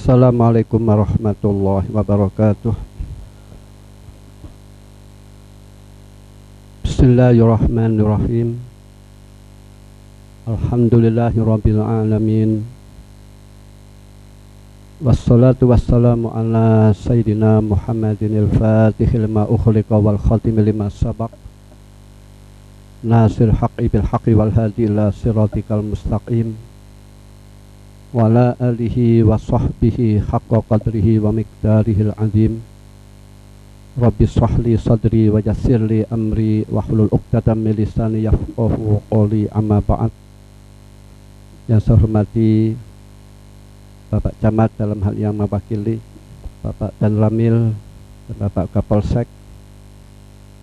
Assalamualaikum warahmatullahi wabarakatuh. Bismillahirrahmanirrahim. Alhamdulillahirabbil alamin. Wassalatu wassalamu ala sayyidina Muhammadinil fatihil ma ukhliqa wal khatimil lima sabaq. Nasir haqqi bil haqqi wal hadi ila siratikal mustaqim. Wa ala alihi wa sahbihi haqqa qadrihi wa miqdarihil azim. Rabbi shrahli sadri wa yassirli amri wa hlul 'uqdatam min lisani yafqahu qawli, amma ba'd. Yang saya hormati Bapak Camat dalam hal yang mewakili, Bapak Dan Ramil dan Bapak Kapolsek,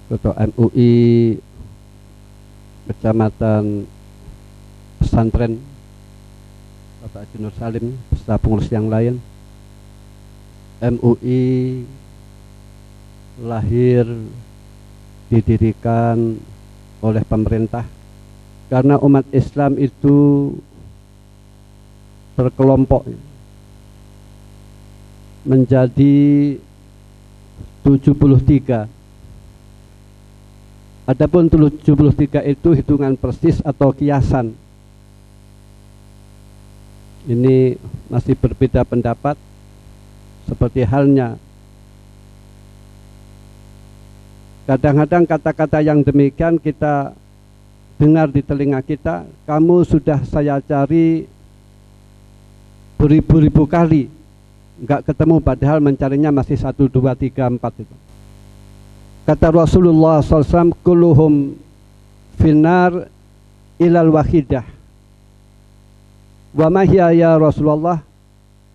Ketua MUI Kecamatan Pesantren, Bapak Haji Nur Salim beserta pengurus yang lain. MUI lahir didirikan oleh pemerintah karena umat Islam itu berkelompok menjadi 73. Adapun 73 itu hitungan persis atau kiasan. Ini masih berbeda pendapat, seperti halnya kadang-kadang kata-kata yang demikian kita dengar di telinga kita. Kamu sudah saya cari beribu-ribu kali enggak ketemu, padahal mencarinya masih 1, 2, 3, 4 itu. Kata Rasulullah SAW, kulluhum finnar ilal wahidah. Wa ma hiya ya Rasulullah?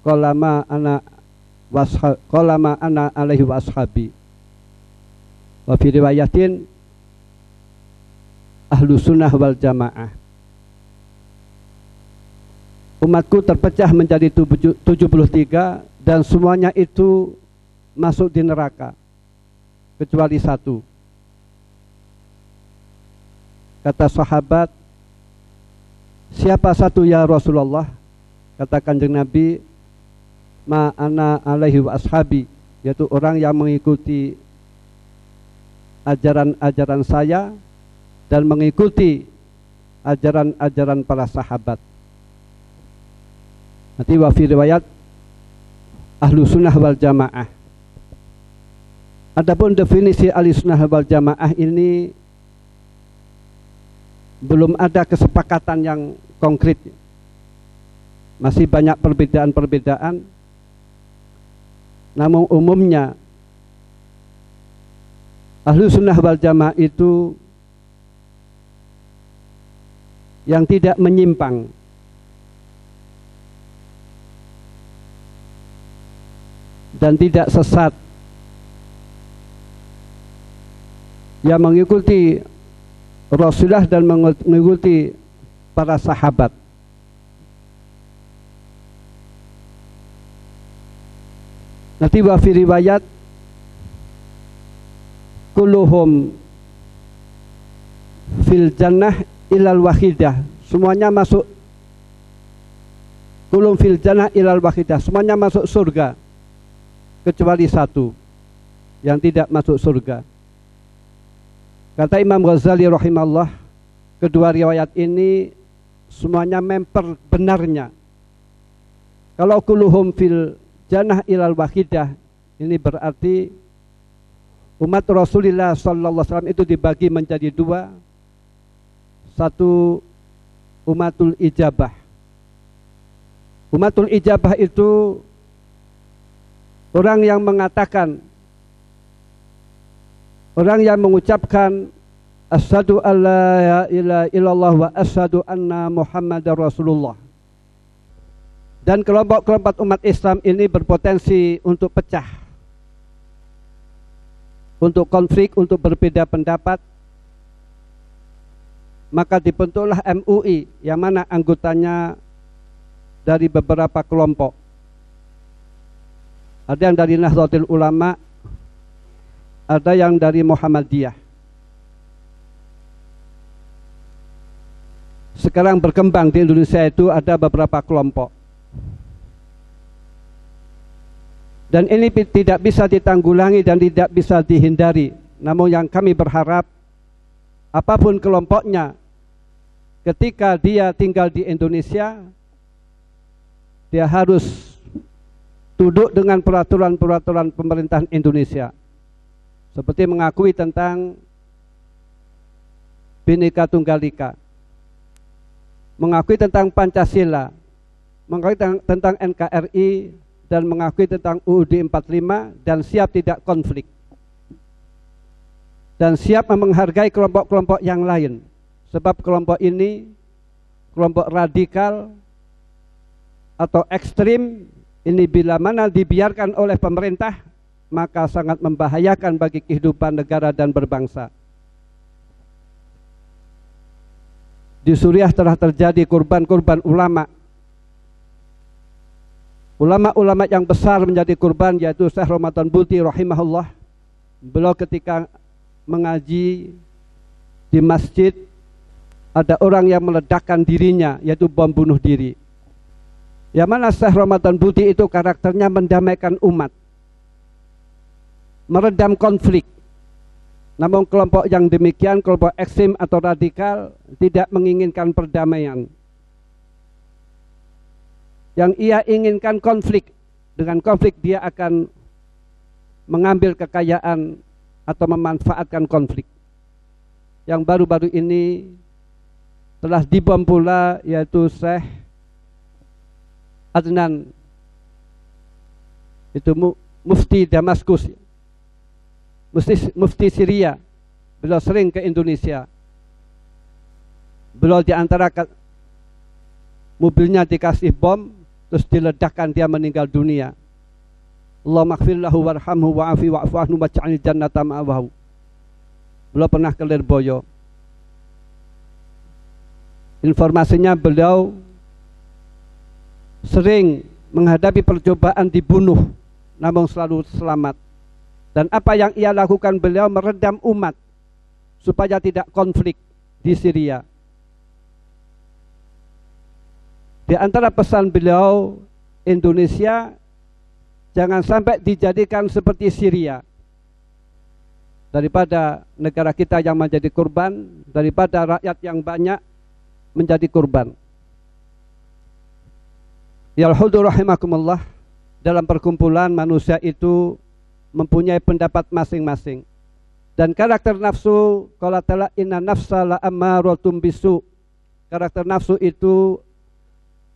Qala ma ana alaihi wa ashabi. Wa fi riwayatin ahlu sunnah wal jamaah. Umatku terpecah menjadi 73 dan semuanya itu masuk di neraka kecuali satu. Kata sahabat, siapa satu ya Rasulullah? Kata Kanjeng Nabi, ma ana alaihi wa ashabi, yaitu orang yang mengikuti ajaran-ajaran saya dan mengikuti ajaran-ajaran para sahabat. Nanti wa fi riwayat ahlu sunnah wal jamaah. Adapun definisi ahli sunnah wal jamaah ini belum ada kesepakatan yang konkret. Masih banyak perbedaan-perbedaan. Namun umumnya ahlu sunnah wal jamaah itu yang tidak menyimpang, dan tidak sesat, yang mengikuti Rasulullah dan mengikuti para sahabat. Nanti wa fi riwayat kulluhum fil jannah ilal wahidah. Semuanya masuk, kulluhum fil jannah ilal wahidah, semuanya masuk surga kecuali satu yang tidak masuk surga. Kata Imam Ghazali rahimahullah, kedua riwayat ini semuanya memper benarnya. Kalau kulluhum fil jannah ilal wahidah, ini berarti umat Rasulullah sallallahu alaihi wasallam itu dibagi menjadi dua. Satu umatul ijabah. Umatul ijabah itu orang yang mengatakan, orang yang mengucapkan asyhadu alla ilaha illallah wa asyhadu anna muhammadar rasulullah. Dan kelompok-kelompok umat Islam ini berpotensi untuk pecah, untuk konflik, untuk berbeda pendapat. Maka dibentuklah MUI yang mana anggotanya dari beberapa kelompok. Ada yang dari Nahdlatul Ulama, ada yang dari Muhammadiyah. Sekarang berkembang di Indonesia itu ada beberapa kelompok. Dan ini tidak bisa ditanggulangi dan tidak bisa dihindari. Namun yang kami berharap, apapun kelompoknya, ketika dia tinggal di Indonesia, dia harus tunduk dengan peraturan-peraturan pemerintahan Indonesia, seperti mengakui tentang Bhinneka Tunggal Ika, mengakui tentang Pancasila, mengakui tentang NKRI, dan mengakui tentang UUD 45, dan siap tidak konflik, dan siap menghargai kelompok-kelompok yang lain, sebab kelompok ini kelompok radikal atau ekstrim ini bila mana dibiarkan oleh pemerintah, maka sangat membahayakan bagi kehidupan negara dan berbangsa. Di Suriah telah terjadi korban-korban ulama. Ulama-ulama yang besar menjadi korban, yaitu Syekh Ramadan Buti rahimahullah. Beliau ketika mengaji di masjid, ada orang yang meledakkan dirinya, yaitu bom bunuh diri. Yang mana Syekh Ramadan Buti itu karakternya mendamaikan umat, meredam konflik. Namun kelompok yang demikian, kelompok ekstrem atau radikal, tidak menginginkan perdamaian. Yang ia inginkan konflik. Dengan konflik dia akan mengambil kekayaan atau memanfaatkan konflik. Yang baru-baru ini telah dibom pula, yaitu Syekh Adnan, itu mufti Damaskus, mufti Syria. Beliau sering ke Indonesia. Beliau diantara mobilnya dikasih bom, terus diledakkan, dia meninggal dunia. Allahumma ighfir lahu warhamhu wa'afi wa'fu anhu waj'alil jannata ma'wahu. Beliau pernah ke Lirboyo. Informasinya beliau sering menghadapi percobaan dibunuh, namun selalu selamat. Dan apa yang ia lakukan, beliau meredam umat supaya tidak konflik di Syria. Di antara pesan beliau, Indonesia jangan sampai dijadikan seperti Syria. Daripada negara kita yang menjadi korban, daripada rakyat yang banyak menjadi korban. Ya al-hudu rahimakumullah, dalam perkumpulan manusia itu mempunyai pendapat masing-masing. Dan karakter nafsu, qala ta'ala inna nafsa la ammaratun bisu. Karakter nafsu itu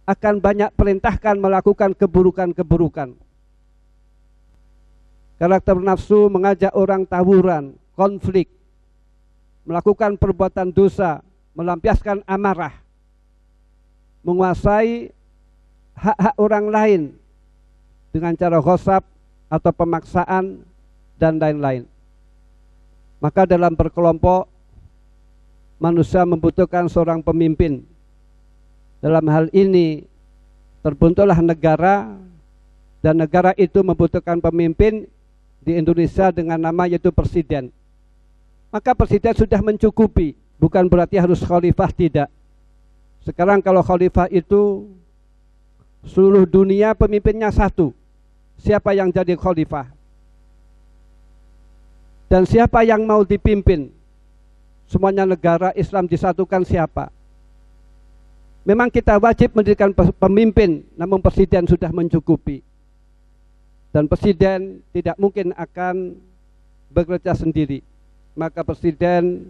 akan banyak perintahkan melakukan keburukan-keburukan. Karakter nafsu mengajak orang tawuran, konflik, melakukan perbuatan dosa, melampiaskan amarah, menguasai hak-hak orang lain dengan cara ghasab atau pemaksaan dan lain-lain. Maka dalam berkelompok, manusia membutuhkan seorang pemimpin. Dalam hal ini terbentuklah negara, dan negara itu membutuhkan pemimpin. Di Indonesia dengan nama yaitu presiden. Maka presiden sudah mencukupi, bukan berarti harus khalifah, tidak. Sekarang kalau khalifah itu seluruh dunia pemimpinnya satu. Siapa yang jadi khalifah? Dan siapa yang mau dipimpin? Semuanya negara Islam disatukan siapa? Memang kita wajib mendirikan pemimpin, namun presiden sudah mencukupi. Dan presiden tidak mungkin akan bekerja sendiri. Maka presiden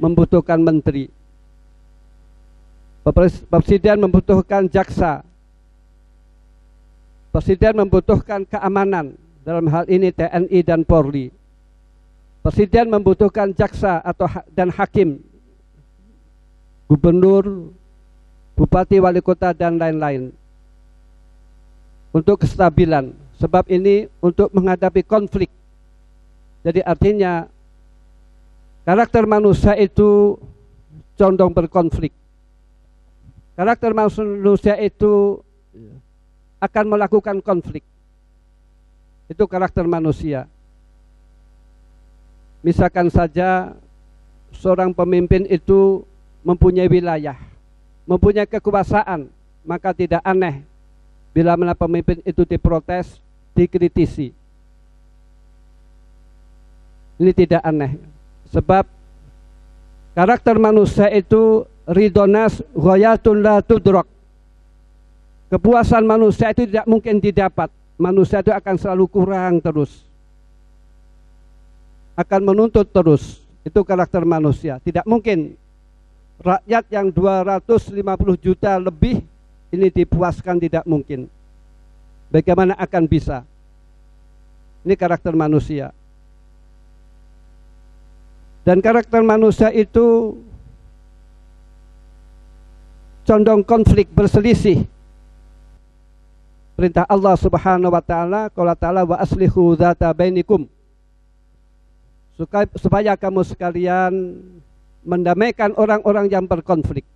membutuhkan menteri. Presiden membutuhkan jaksa. Presiden membutuhkan keamanan, dalam hal ini TNI dan Polri. Presiden membutuhkan jaksa dan hakim, gubernur, bupati, wali kota, dan lain-lain. Untuk kestabilan. Sebab ini untuk menghadapi konflik. Jadi artinya karakter manusia itu condong berkonflik. Karakter manusia itu akan melakukan konflik. Itu karakter manusia. Misalkan saja seorang pemimpin itu mempunyai wilayah, mempunyai kekuasaan, maka tidak aneh bila mana pemimpin itu diprotes dikritisi. Ini tidak aneh, sebab karakter manusia itu ridonas ghayatun la tudrak. Kepuasan manusia itu tidak mungkin didapat. Manusia itu akan selalu kurang terus, akan menuntut terus. Itu karakter manusia. Tidak mungkin rakyat yang 250 juta lebih ini dipuaskan, tidak mungkin. Bagaimana akan bisa? Ini karakter manusia. Dan karakter manusia itu condong konflik, berselisih. Perintah Allah Subhanahu wa taala, qala ta'ala wa aslihu dzata bainikum. Supaya kamu sekalian mendamaikan orang-orang yang berkonflik.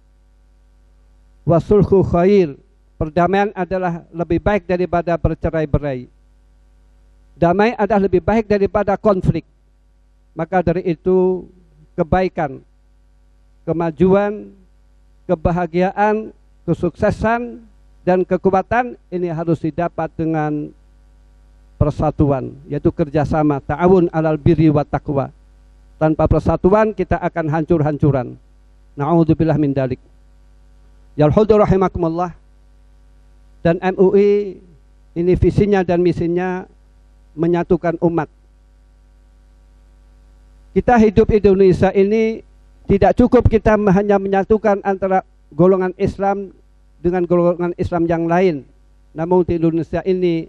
Wasulhu khair. Perdamaian adalah lebih baik daripada bercerai-berai. Damai adalah lebih baik daripada konflik. Maka dari itu kebaikan, kemajuan, kebahagiaan, kesuksesan, dan kekuatan ini harus didapat dengan persatuan, yaitu kerjasama, ta'awun alal birri wa taqwa. Tanpa persatuan kita akan hancur-hancuran. Na'udzubillah min dalik. Yalhudu rahimakumullah. Dan MUI ini visinya dan misinya menyatukan umat. Kita hidup di Indonesia ini tidak cukup kita hanya menyatukan antara golongan Islam dengan golongan Islam yang lain. Namun di Indonesia ini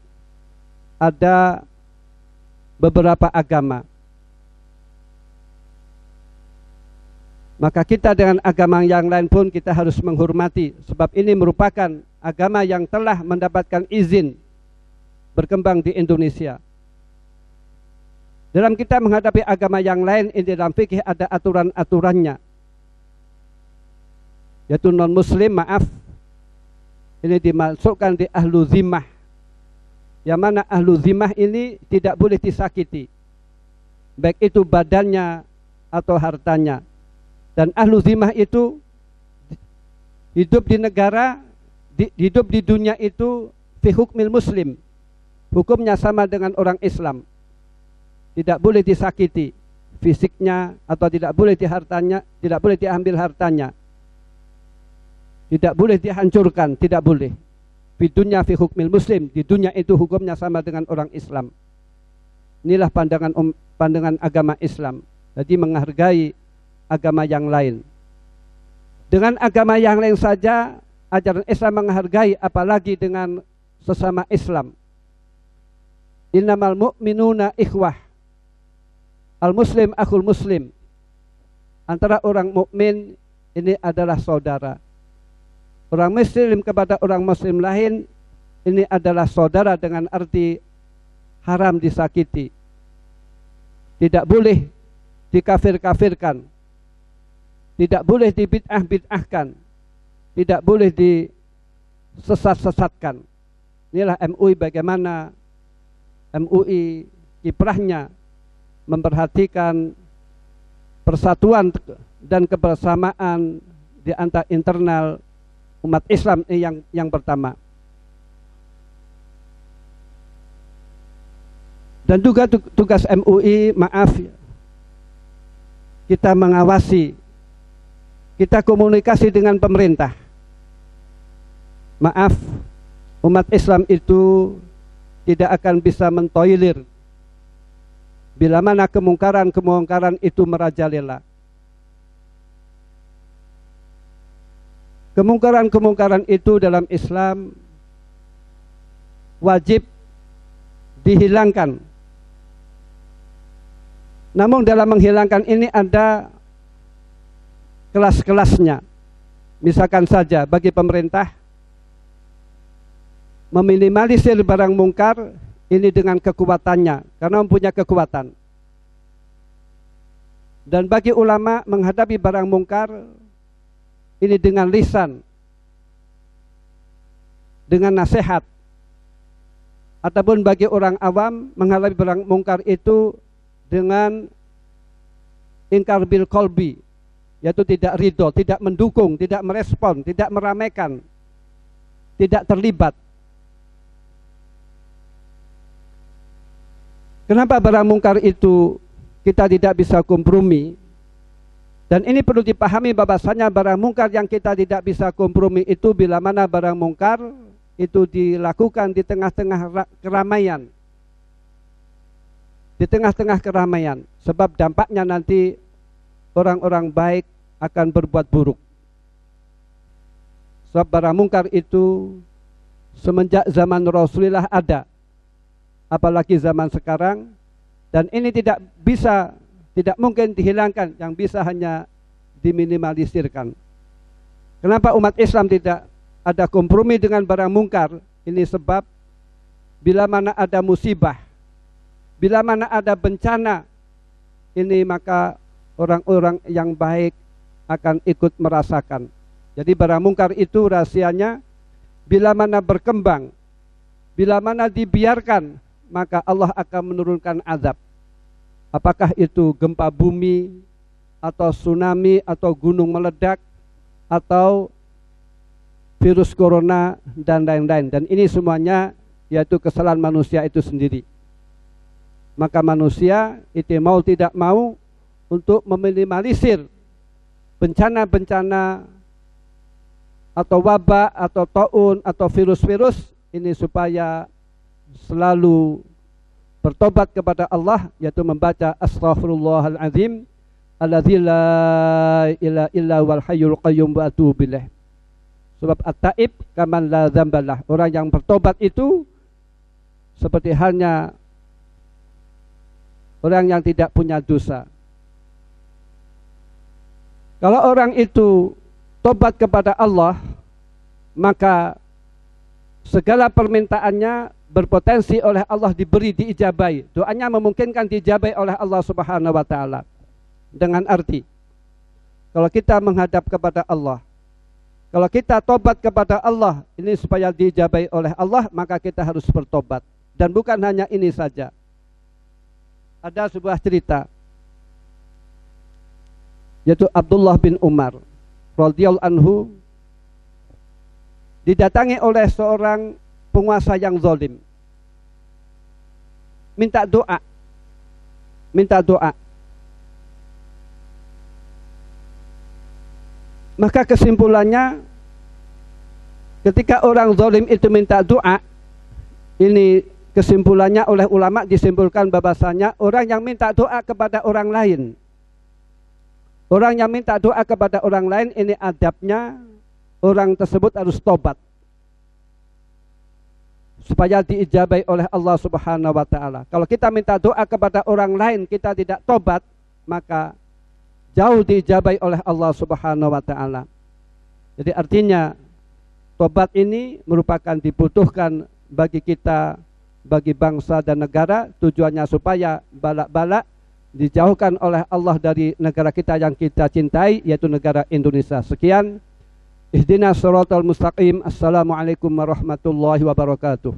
ada beberapa agama. Maka kita dengan agama yang lain pun kita harus menghormati, sebab ini merupakan agama yang telah mendapatkan izin berkembang di Indonesia. Dalam kita menghadapi agama yang lain, ini dalam fikih ada aturan-aturannya, yaitu non-muslim, maaf, ini dimasukkan di ahlu zimmah, yang mana ahlu zimmah ini tidak boleh disakiti, baik itu badannya atau hartanya. Dan ahlu zimmah itu hidup di negara, hidup di dunia itu fi hukmil muslim, hukumnya sama dengan orang Islam. Tidak boleh disakiti fisiknya, atau tidak boleh dihartanya, tidak boleh diambil hartanya, tidak boleh dihancurkan, tidak boleh. Di dunia fi hukmil muslim, di dunia itu hukumnya sama dengan orang Islam. Inilah pandangan agama Islam. Jadi menghargai agama yang lain. Dengan agama yang lain saja ajaran Islam menghargai, apalagi dengan sesama Islam. Innamal mu'minuna ikhwah, al muslim akhul muslim. Antara orang mukmin ini adalah saudara. Orang muslim kepada orang muslim lain ini adalah saudara, dengan arti haram disakiti. Tidak boleh dikafir-kafirkan, tidak boleh dibid'ah-bid'ahkan, tidak boleh disesat-sesatkan. Inilah MUI, bagaimana MUI kiprahnya memperhatikan persatuan dan kebersamaan di antara internal umat Islam ini yang pertama. Dan juga tugas MUI, maaf, kita mengawasi, kita komunikasi dengan pemerintah. Maaf, umat Islam itu tidak akan bisa mentolerir bila mana kemungkaran itu merajalela. Kemungkaran itu dalam Islam wajib dihilangkan. Namun dalam menghilangkan ini ada kelas-kelasnya. Misalkan saja bagi pemerintah meminimalisir barang mungkar ini dengan kekuatannya, karena mempunyai kekuatan. Dan bagi ulama menghadapi barang mungkar ini dengan lisan, dengan nasihat. Ataupun bagi orang awam menghadapi barang mungkar itu dengan ingkar bil qalbi, yaitu tidak ridho, tidak mendukung, tidak merespon, tidak meramaikan, tidak terlibat. Kenapa barang mungkar itu kita tidak bisa kompromi? Dan ini perlu dipahami bahwasanya barang mungkar yang kita tidak bisa kompromi itu bila mana barang mungkar itu dilakukan di tengah-tengah keramaian. Di tengah-tengah keramaian, sebab dampaknya nanti orang-orang baik akan berbuat buruk. Sebab barang mungkar itu semenjak zaman Rasulullah ada, apalagi zaman sekarang, dan ini tidak mungkin dihilangkan, yang bisa hanya diminimalisirkan. Kenapa umat Islam tidak ada kompromi dengan barang mungkar? Ini sebab bila mana ada musibah, bila mana ada bencana, ini maka orang-orang yang baik akan ikut merasakan. Jadi barang mungkar itu rahasianya bila mana berkembang, bila mana dibiarkan, maka Allah akan menurunkan azab. Apakah itu gempa bumi, atau tsunami, atau gunung meledak, atau virus corona, dan lain-lain. Dan ini semuanya yaitu kesalahan manusia itu sendiri. Maka manusia itu mau tidak mau untuk meminimalisir bencana-bencana atau wabah, atau taun, atau virus-virus ini supaya selalu bertobat kepada Allah, yaitu membaca astaghfirullahaladzim alladzi la ilaha illa huwal hayyul qayyum wa atubu ilaih. Sebab at-taib kaman la dzambalah, orang yang bertobat itu seperti halnya orang yang tidak punya dosa. Kalau orang itu tobat kepada Allah, maka segala permintaannya berpotensi oleh Allah diberi, diijabai. Doanya memungkinkan diijabai oleh Allah Subhanahu wa taala. Dengan arti, kalau kita menghadap kepada Allah, kalau kita tobat kepada Allah, ini supaya diijabai oleh Allah, maka kita harus bertobat. Dan bukan hanya ini saja. Ada sebuah cerita, yaitu Abdullah bin Umar radhiyallahu anhu didatangi oleh seorang penguasa yang zalim, minta doa. Maka kesimpulannya, ketika orang zalim itu minta doa, ini kesimpulannya oleh ulama disimpulkan bahwasanya orang yang minta doa kepada orang lain, orang yang minta doa kepada orang lain, ini adabnya orang tersebut harus tobat supaya diijabai oleh Allah Subhanahu wa taala. Kalau kita minta doa kepada orang lain, kita tidak tobat, maka jauh diijabai oleh Allah Subhanahu wa taala. Jadi artinya tobat ini merupakan dibutuhkan bagi kita, bagi bangsa dan negara, tujuannya supaya balak-balak dijauhkan oleh Allah dari negara kita yang kita cintai, yaitu negara Indonesia. Sekian. Ihdinas siratal mustaqim. Assalamualaikum warahmatullahi wabarakatuh.